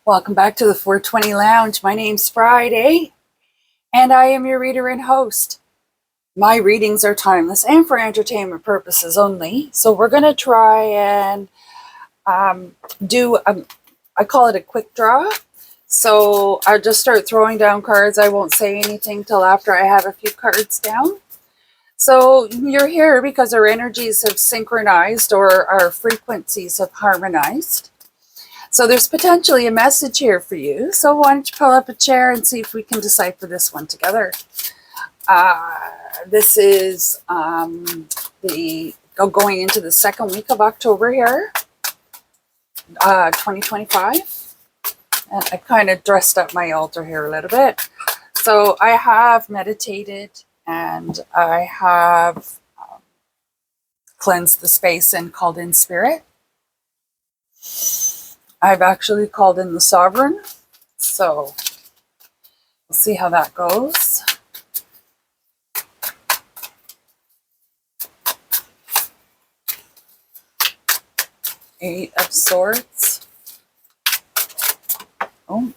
Welcome back to the 420 Lounge. My name's Friday, and I am your reader and host. My readings are timeless and for entertainment purposes only. So we're going to try and I call it a quick draw. So I'll just start throwing down cards. I won't say anything till after I have a few cards down. So you're here because our energies have synchronized or our frequencies have harmonized. So there's potentially a message here for you. So why don't you pull up a chair and see if we can decipher this one together. This is going into the second week of October here, 2025. And I kind of dressed up my altar here a little bit. So I have meditated and I have cleansed the space and called in spirit. I've actually called in the sovereign, so we'll see how that goes. Eight of Swords. Oh.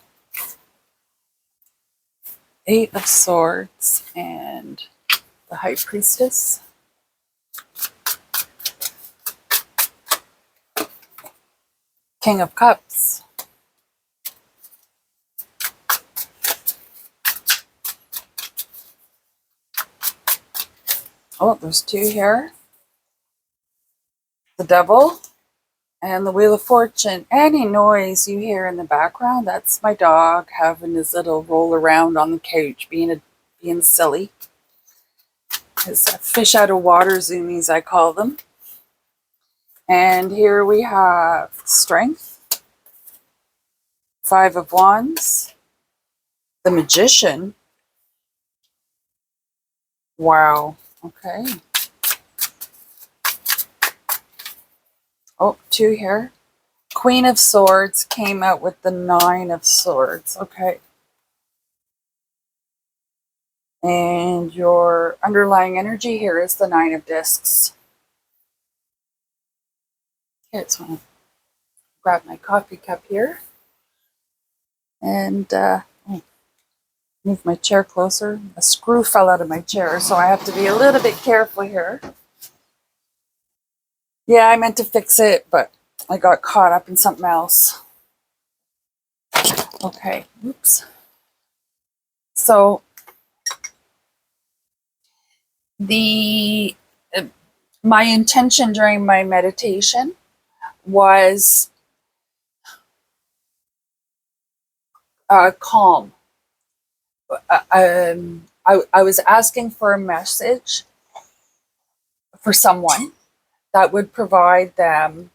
Eight of Swords and the High Priestess. King of Cups. Oh, there's two here. The Devil and the Wheel of Fortune. Any noise you hear in the background, that's my dog having his little roll around on the couch, being silly. His fish out of water zoomies, I call them. And here we have Strength, Five of Wands, the Magician. Wow. Okay. Oh, two here. Queen of Swords came out with the Nine of Swords. Okay. And your underlying energy here is the Nine of Discs. Okay, so I'm going to grab my coffee cup here. And move my chair closer. A screw fell out of my chair, so I have to be a little bit careful here. Yeah, I meant to fix it, but I got caught up in something else. Okay, oops. So my intention during my meditation was calm. I was asking for a message for someone that would provide them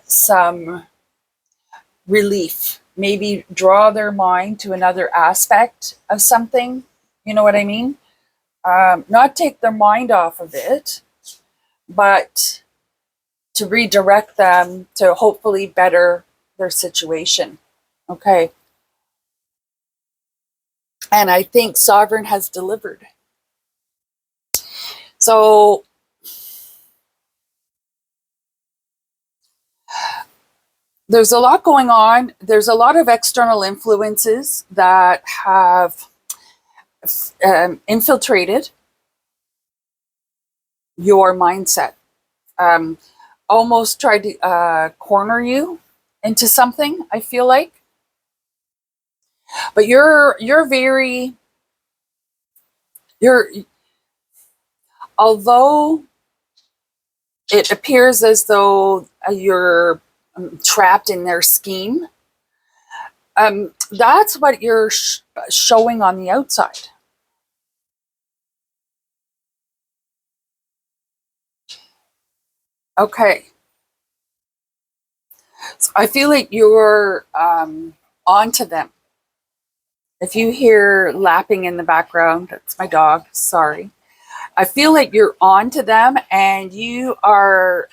some relief, maybe draw their mind to another aspect of something, you know what I mean? Not take their mind off of it, but to redirect them to hopefully better their situation. Okay. And I think Sovereign has delivered. So there's a lot going on. There's a lot of external influences that have infiltrated your mindset. Almost tried to corner you into something, I feel like. But you're although it appears as though you're trapped in their scheme, that's what you're showing on the outside. Okay. So I feel like you're onto them. If you hear lapping in the background, that's my dog, sorry. I feel like you're onto them and you are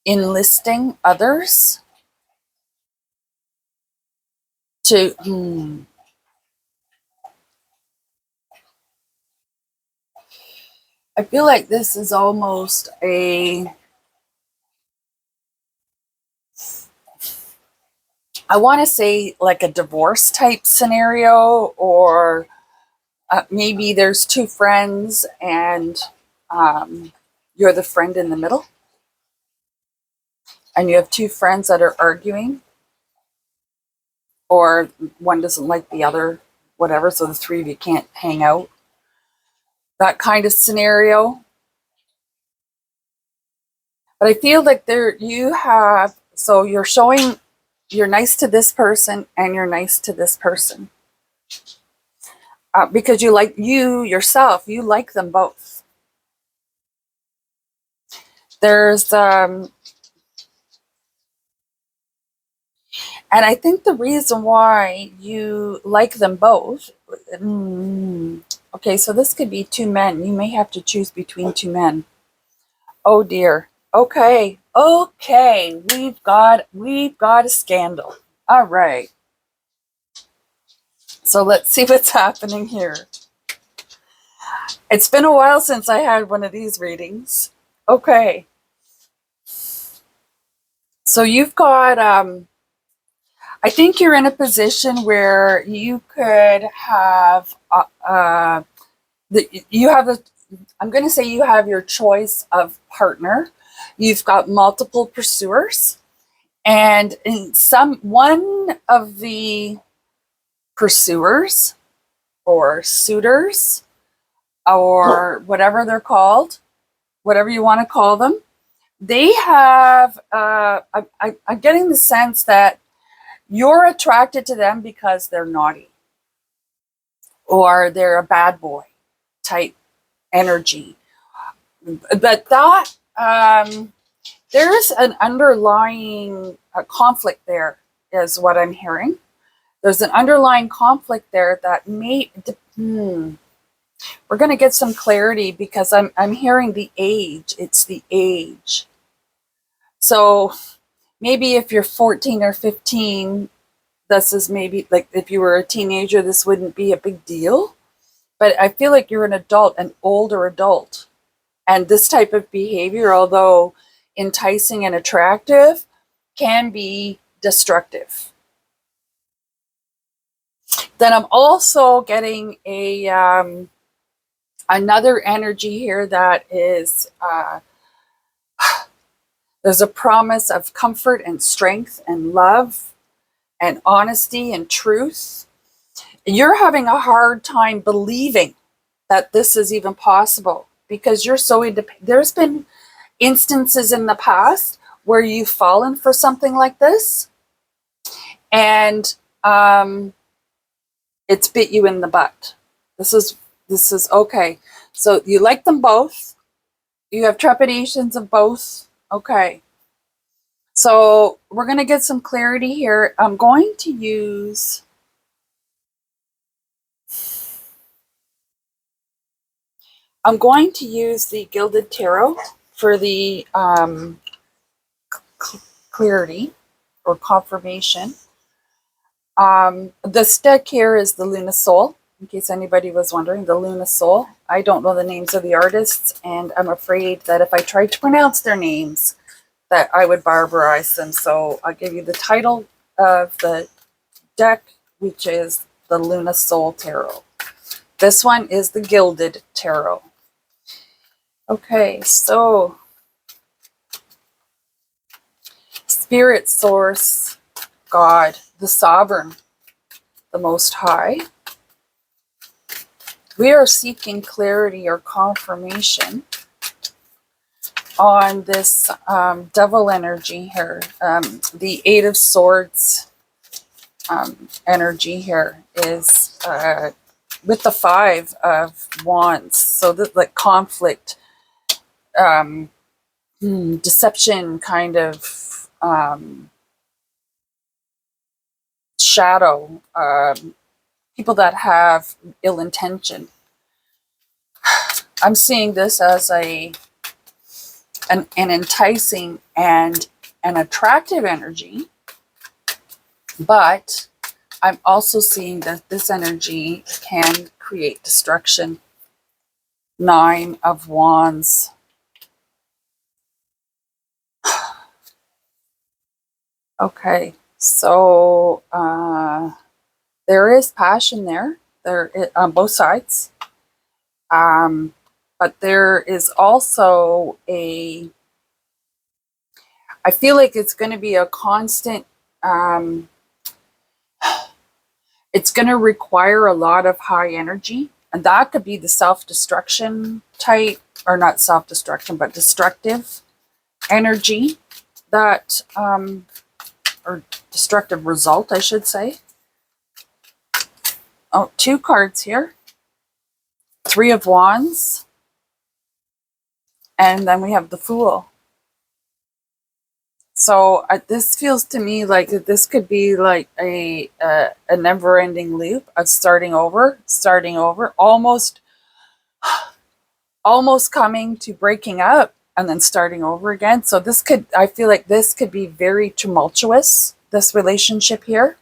enlisting others to... I feel like this is almost a I want to say like a divorce type scenario, or maybe there's two friends and you're the friend in the middle, and you have two friends that are arguing, or one doesn't like the other, whatever, so the three of you can't hang out. That kind of scenario. But I feel like so you're showing you're nice to this person and you're nice to this person. Because you like yourself, you like them both. There's, and I think the reason why you like them both, okay, so this could be two men. You may have to choose between two men. Oh dear. Okay. Okay. We've got a scandal. All right. So let's see what's happening here. It's been a while since I had one of these readings. Okay. So you've got I think you're in a position where you could have you have a I'm going to say you have your choice of partner. You've got multiple pursuers, and in one of the pursuers or suitors or whatever they're called, whatever you want to call them, they have I'm getting the sense that you're attracted to them because they're naughty or they're a bad boy type energy. But that there's an underlying conflict there, is what I'm hearing. There's an underlying conflict there that we're going to get some clarity, because I'm hearing the age. It's the age. So maybe if you're 14 or 15, this is maybe like if you were a teenager, this wouldn't be a big deal. But I feel like you're an adult, an older adult. And this type of behavior, although enticing and attractive, can be destructive. Then I'm also getting another energy here that is there's a promise of comfort and strength and love and honesty and truth. You're having a hard time believing that this is even possible, because you're so independent. There's been instances in the past where you've fallen for something like this, and it's bit you in the butt. This is okay. So you like them both. You have trepidations of both. Okay. So we're going to get some clarity here. I'm going to use the Gilded Tarot for the clarity or confirmation. This deck here is the Luna Soul, in case anybody was wondering, the Luna Soul. I don't know the names of the artists, and I'm afraid that if I tried to pronounce their names, that I would barbarize them. So I'll give you the title of the deck, which is the Luna Soul Tarot. This one is the Gilded Tarot. Okay, so Spirit Source, God, the Sovereign, the Most High. We are seeking clarity or confirmation on this devil energy here. The Eight of Swords energy here is with the Five of Wands. So that like conflict, deception, kind of shadow, people that have ill intention. I'm seeing this as an enticing and an attractive energy, but I'm also seeing that this energy can create destruction. Nine of Wands. Okay. So there is passion there on both sides. But there is also I feel like it's going to be a constant, um, it's going to require a lot of high energy. And that could be the self destruction type, or not self destruction, but destructive energy that, or destructive result, I should say. Oh, two cards here. Three of Wands. And then we have the Fool. So this feels to me like this could be like a never-ending loop of starting over, almost coming to breaking up and then starting over again. So I feel like this could be very tumultuous, this relationship here.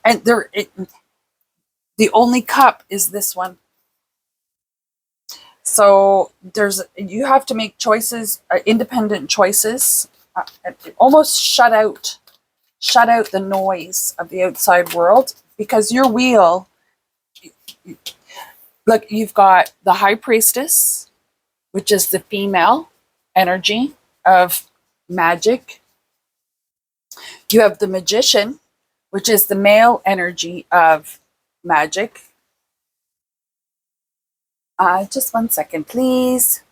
And the only cup is this one. So you have to make choices, independent choices, almost shut out the noise of the outside world, because your wheel, look, you've got the High Priestess, which is the female energy of magic. You have the Magician, which is the male energy of magic. Just 1 second, please.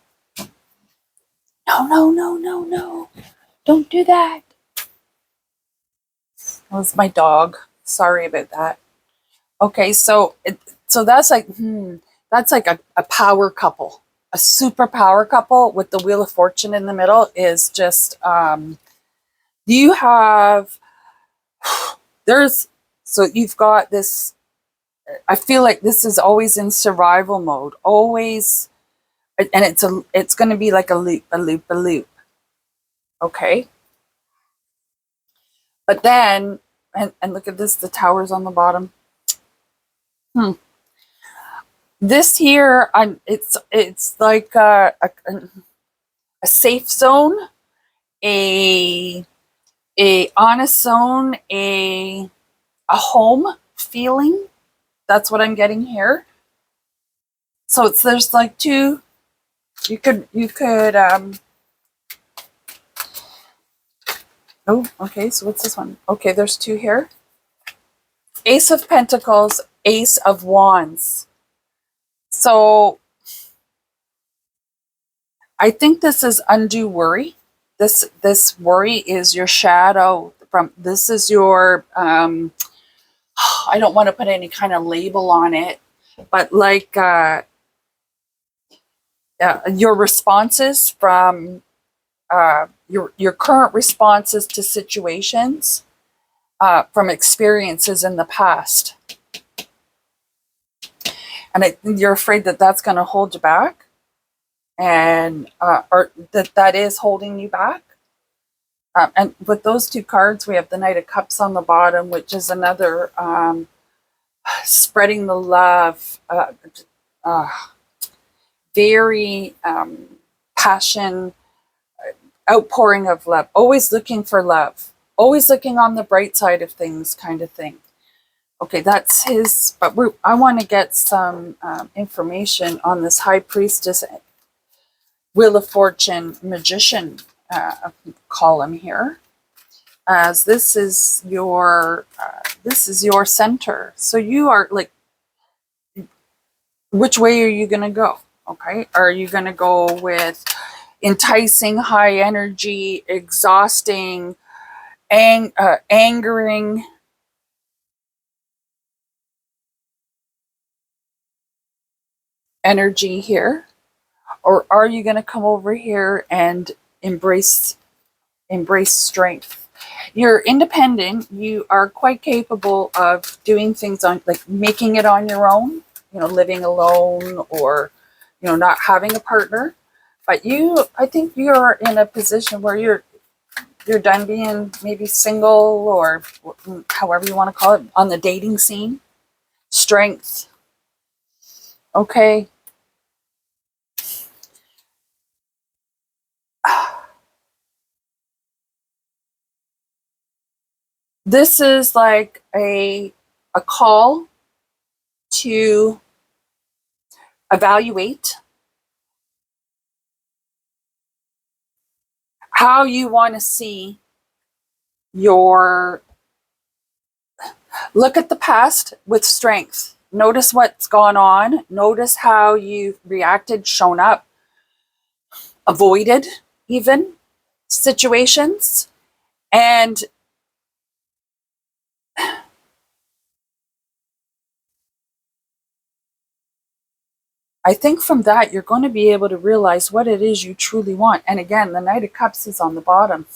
No, no, no, no, no. Don't do that. That was my dog. Sorry about that. Okay, so that's like a power couple, a super power couple with the Wheel of Fortune in the middle is just you have there's so you've got this. I feel like this is always in survival mode, always, and it's going to be like a loop, a loop, a loop. Okay, but then and look at this, the towers on the bottom. This here, it's like a safe zone, a honest zone, a home feeling. That's what I'm getting here. So there's like two. You could. Oh, okay. So what's this one? Okay, there's two here. Ace of Pentacles, Ace of Wands. So I think this is undue worry. This worry is your shadow. This is your I don't want to put any kind of label on it, but like your responses from your current responses to situations from experiences in the past, and you're afraid that that's going to hold you back, and or that is holding you back. And with those two cards, we have the Knight of Cups on the bottom, which is another spreading the love, uh, very passion, outpouring of love, always looking for love, always looking on the bright side of things, kind of thing. Okay, that's his, but I want to get some information on this High Priestess, Wheel of Fortune, Magician column here, as this is your center. So you are like, which way are you going to go? Okay, are you going to go with enticing, high energy, exhausting, angering energy here, or are you going to come over here and embrace strength? You're independent. You are quite capable of doing things on, like, making it on your own, living alone, or not having a partner. But I think you're in a position where you're done being maybe single, or however you want to call it, on the dating scene. Strength. Okay. This is like a call to evaluate how you want to see your, look at the past with strength. Notice what's gone on. Notice how you've reacted, shown up, avoided even situations. And I think from that, you're going to be able to realize what it is you truly want. And again, the Knight of Cups is on the bottom.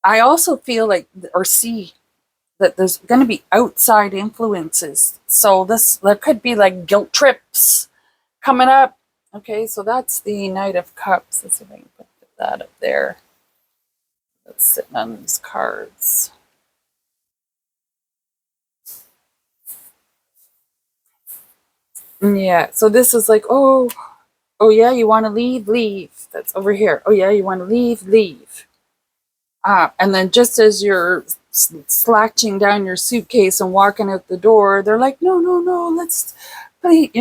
I also feel like, or see, that there's going to be outside influences. So there could be like guilt trips coming up. Okay, so that's the Knight of Cups. Let's see if I can put that up there. That's sitting on these cards. Yeah, so this is like, oh yeah, you want to leave, leave. That's over here. Oh yeah, you want to leave, leave. And then just as you're slouching down your suitcase and walking out the door, they're like, no, no, no, let's, please,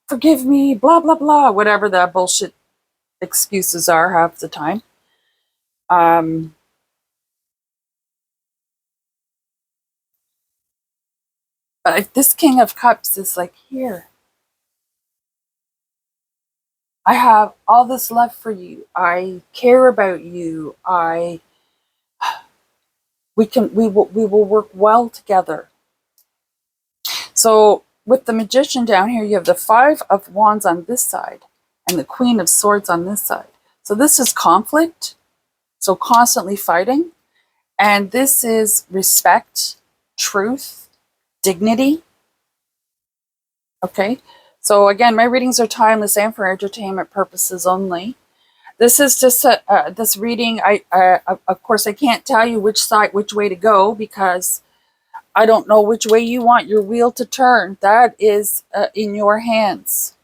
forgive me, blah, blah, blah, whatever that bullshit excuses are half the time. But if this King of Cups is like, here, I have all this love for you. I care about you. We will work well together. So with the Magician down here, you have the Five of Wands on this side and the Queen of Swords on this side. So this is conflict. So constantly fighting. And this is respect, truth, dignity. Okay. So again, my readings are timeless and for entertainment purposes only. This is just this reading. Of course, I can't tell you which way to go, because I don't know which way you want your wheel to turn. That is in your hands.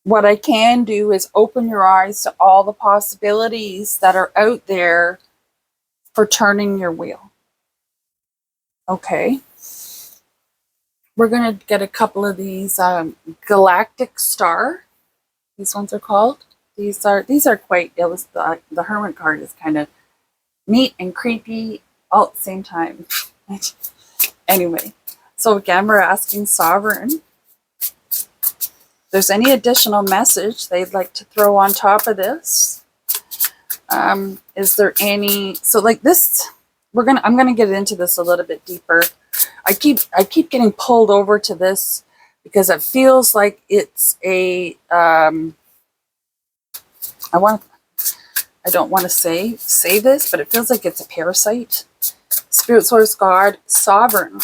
What I can do is open your eyes to all the possibilities that are out there for turning your wheel. Okay. We're going to get a couple of these galactic star. These ones are called. These are quite, the Hermit card is kind of neat and creepy all at the same time. Anyway, so again, we're asking Sovereign if there's any additional message they'd like to throw on top of this. Is there any, so like this, I'm gonna get into this a little bit deeper. I keep getting pulled over to this because it feels like it's a I don't want to say this, but it feels like it's a parasite. Spirit Source God Sovereign.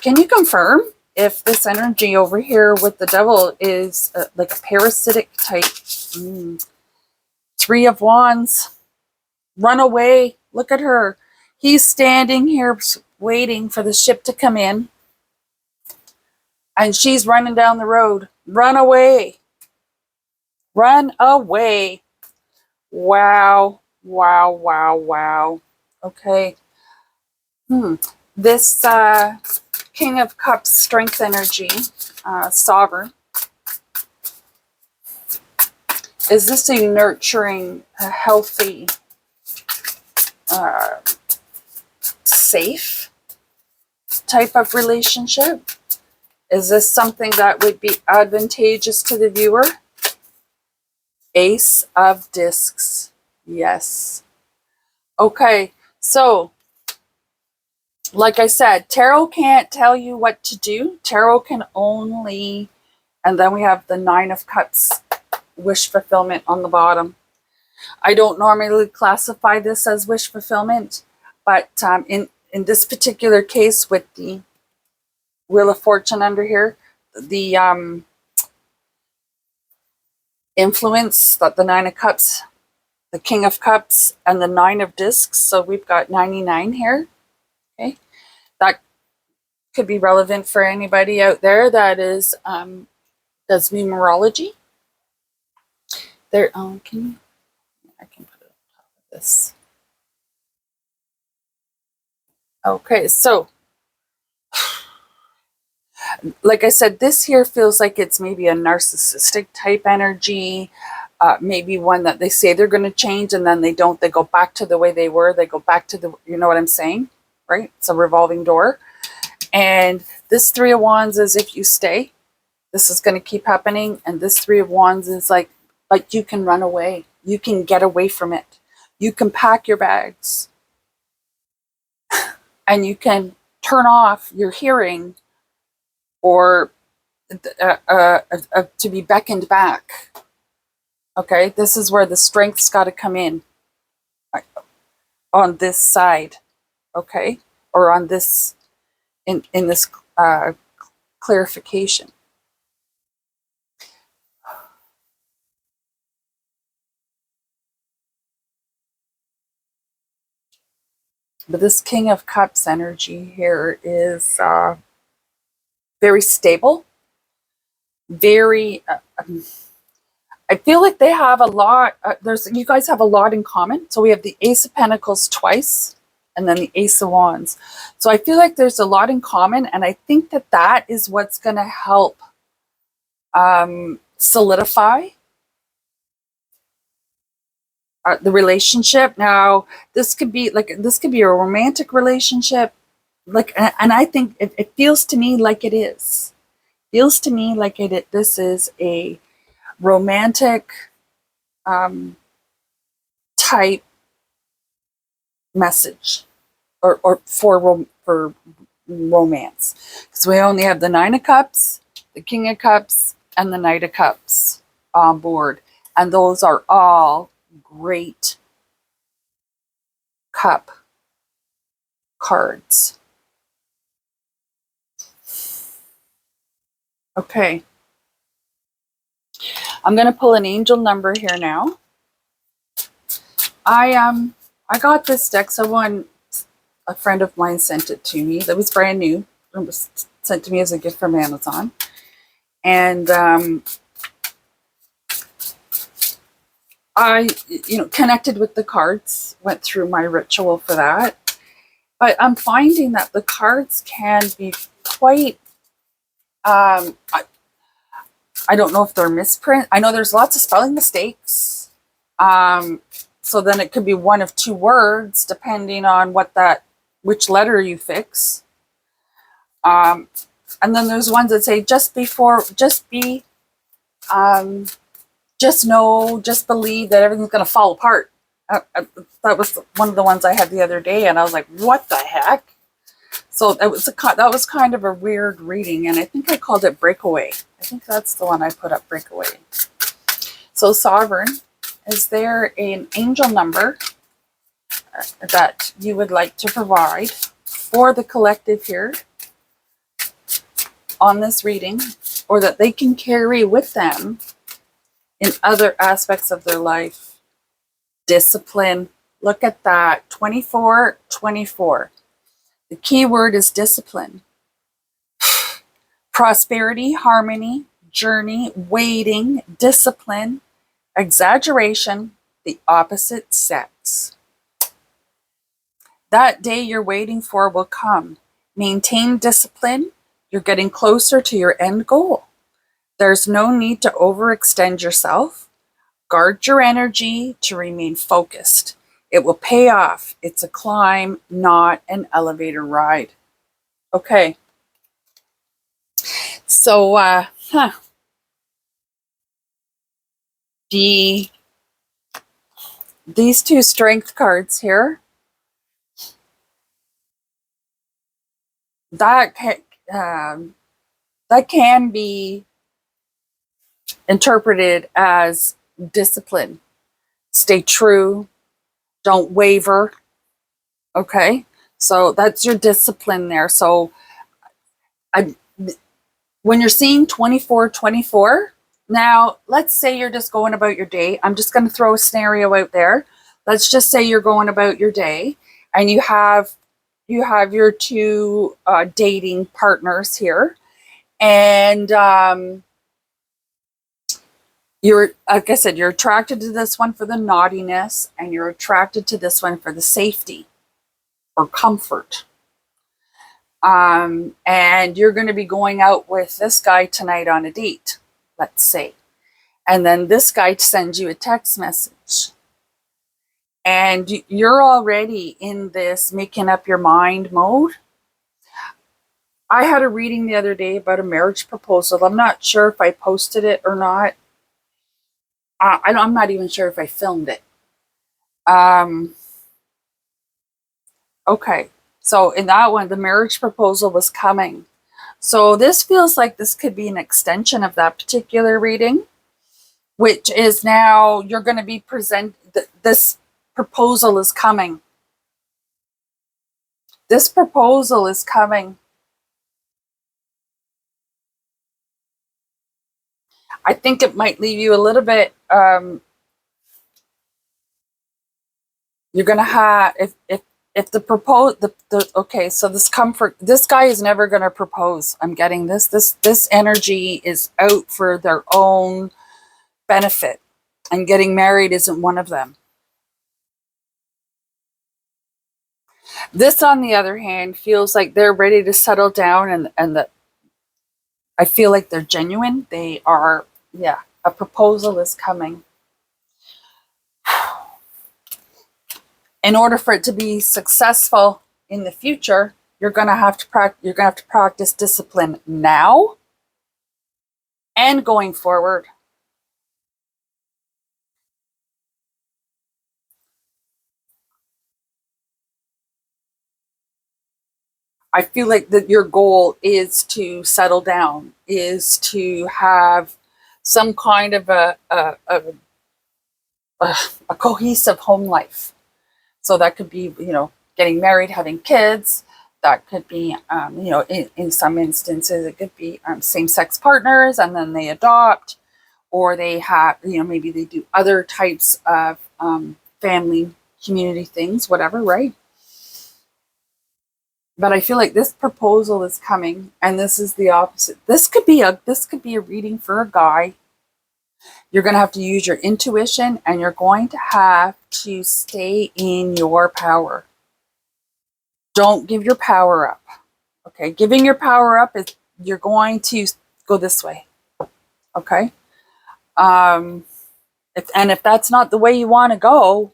Can you confirm if this energy over here with the Devil is like a parasitic type? Three of Wands. Run away. Look at her. He's standing here waiting for the ship to come in. And she's running down the road. Run away. Run away. Wow. Wow, wow, wow. Okay. This King of Cups strength energy, Sovereign. Is this a nurturing, a healthy, safe type of relationship? Is this something that would be advantageous to the viewer? Ace of Discs. Yes. Okay, so like I said, tarot can't tell you what to do. Tarot can only, and then we have the Nine of Cups, wish fulfillment on the bottom. I don't normally classify this as wish fulfillment, but in this particular case with the Wheel of Fortune under here, the influence that the Nine of Cups the King of Cups, and the Nine of Discs. So we've got 99 here. Okay, that could be relevant for anybody out there that is does numerology. There, can you? I can put it on top of this. Okay, so like I said, this here feels like it's maybe a narcissistic type energy. Maybe one that they say they're going to change and then they don't. They go back to the way they were. They go back to the, you know what I'm saying, right? It's a revolving door. And this Three of Wands is if you stay, this is going to keep happening. And this Three of Wands is like, but you can run away. You can get away from it. You can pack your bags and you can turn off your hearing or to be beckoned back. Okay, this is where the strength's got to come in on this side, okay, or on this in this clarification. But this King of Cups energy here is very stable, very. I feel like they have a lot. You guys have a lot in common. So we have the Ace of Pentacles twice, and then the Ace of Wands. So I feel like there's a lot in common, and I think that that is what's going to help solidify the relationship. Now, this could be a romantic relationship, and I think it feels to me like it is. Feels to me like this is a romantic type message, or for romance, because we only have the Nine of Cups, the King of Cups, and the Knight of Cups on board, and those are all great cup cards. Okay, I'm going to pull an angel number here now. I got this deck. A friend of mine sent it to me. That was brand new. It was sent to me as a gift from Amazon, and I, connected with the cards. Went through my ritual for that, but I'm finding that the cards can be quite. I don't know if they're misprint. I know there's lots of spelling mistakes. So then it could be one of two words, depending on which letter you fix. And then there's ones that say just know, just believe that everything's going to fall apart. That was one of the ones I had the other day, and I was like, what the heck? So that was kind of a weird reading, and I think I called it Breakaway. I think that's the one I put up, Breakaway. So Sovereign, is there an angel number that you would like to provide for the collective here on this reading, or that they can carry with them in other aspects of their life? Discipline. Look at that. 24, 24. The key word is discipline. Prosperity, harmony, journey, waiting, discipline, exaggeration, the opposite sex. That day you're waiting for will come. Maintain discipline. You're getting closer to your end goal. There's no need to overextend yourself. Guard your energy to remain focused. It will pay off. It's a climb, not an elevator ride. Okay. So, these two strength cards here, that can be interpreted as discipline. Stay true. Don't waver. Okay. So that's your discipline there. So when you're seeing 24, 24, Now, let's say you're just going about your day. I'm just going to throw a scenario out there. Let's just say you're going about your day and you have your two dating partners here, and you're, like I said, you're attracted to this one for the naughtiness, and you're attracted to this one for the safety or comfort. And you're going to be going out with this guy tonight on a date, let's say. And then this guy sends you a text message. And you're already in this making up your mind mode. I had a reading the other day about a marriage proposal. I'm not sure if I posted it or not. I'm not even sure if I filmed it. Okay. So in that one, the marriage proposal was coming. So this feels like this could be an extension of that particular reading, which is now you're going to be this proposal is coming. This proposal is coming. I think it might leave you a little bit, you're going to have, if okay, so this guy is never going to propose. I'm getting this energy is out for their own benefit, and getting married isn't one of them. This, on the other hand, feels like they're ready to settle down, and I feel like they're genuine. They are, yeah, a proposal is coming. In order for it to be successful in the future, you're going to have to practice discipline now and going forward. I feel like that your goal is to settle down, is to have some kind of a cohesive home life. So that could be, getting married, having kids. That could be, in some instances, it could be same-sex partners, and then they adopt, or they have, maybe they do other types of family, community things, whatever, right? But I feel like this proposal is coming, and this is the opposite. This could be a reading for a guy. You're going to have to use your intuition, and you're going to have to stay in your power. Don't give your power up. Okay, giving your power up is you're going to go this way. Okay, if that's not the way you want to go,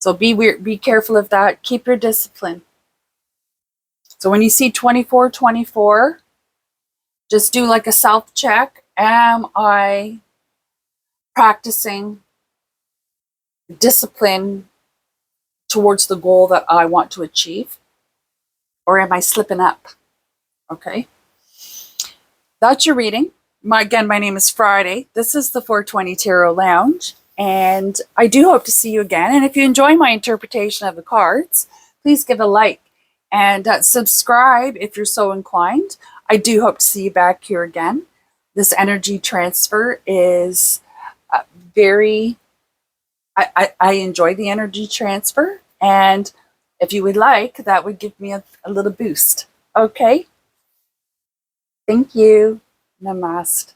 so be careful of that. Keep your discipline. So when you see 2424, just do like a self check. Am I practicing discipline towards the goal that I want to achieve? Or am I slipping up? Okay. That's your reading. My name is Friday. This is the 420 Tarot Lounge. And I do hope to see you again. And if you enjoy my interpretation of the cards, please give a like and subscribe if you're so inclined. I do hope to see you back here again. This energy transfer is very, I enjoy the energy transfer. And if you would like, that would give me a little boost. Okay. Thank you. Namaste.